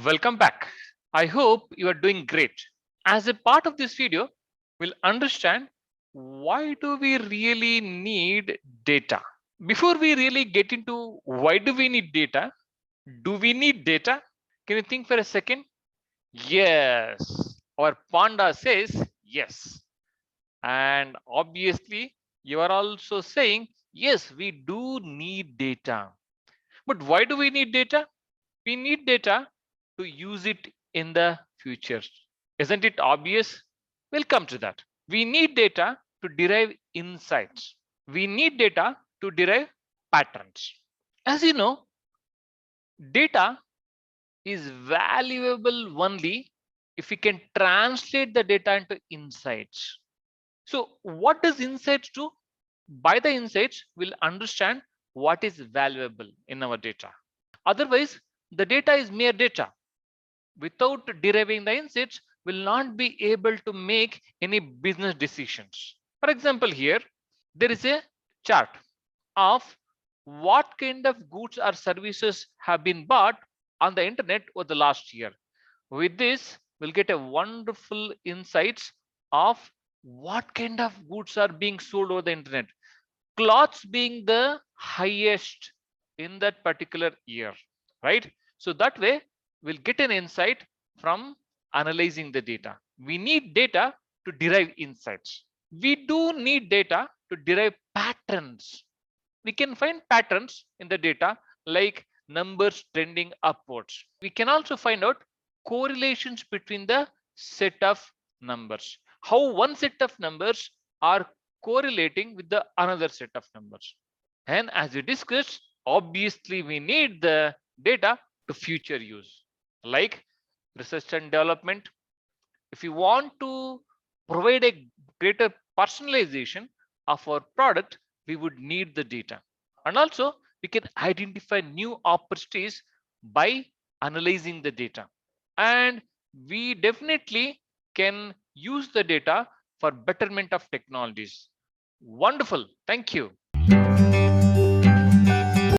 Welcome back. I hope you are doing great. As a part of this video, we'll understand why do we really need data. Before we really get into why do we need data, do we need data? Can you think for a second? Yes. Our panda says yes. And obviously, you are also saying yes, we do need data. But why do we need data? We need data to use it in the future. Isn't it obvious? We'll come to that. We need data to derive insights. We need data to derive patterns. As you know, data is valuable only if we can translate the data into insights. So what does insights do? By the insights, we'll understand what is valuable in our data. Otherwise, the data is mere data. Without deriving the insights, will not be able to make any business decisions. For example, here there is a chart of what kind of goods or services have been bought on the internet over the last year. With this, we'll get a wonderful insights of what kind of goods are being sold over the internet. Clothes being the highest in that particular year, right? So that way we'll get an insight from analyzing the data. We need data to derive insights. We do need data to derive patterns. We can find patterns in the data like numbers trending upwards. We can also find out correlations between the set of numbers, how one set of numbers are correlating with the another set of numbers. And as we discussed, obviously we need the data to future use, like research and development. If you want to provide a greater personalization of our product, we would need the data. And also we can identify new opportunities by analyzing the data. And we definitely can use the data for betterment of technologies. Wonderful. Thank you.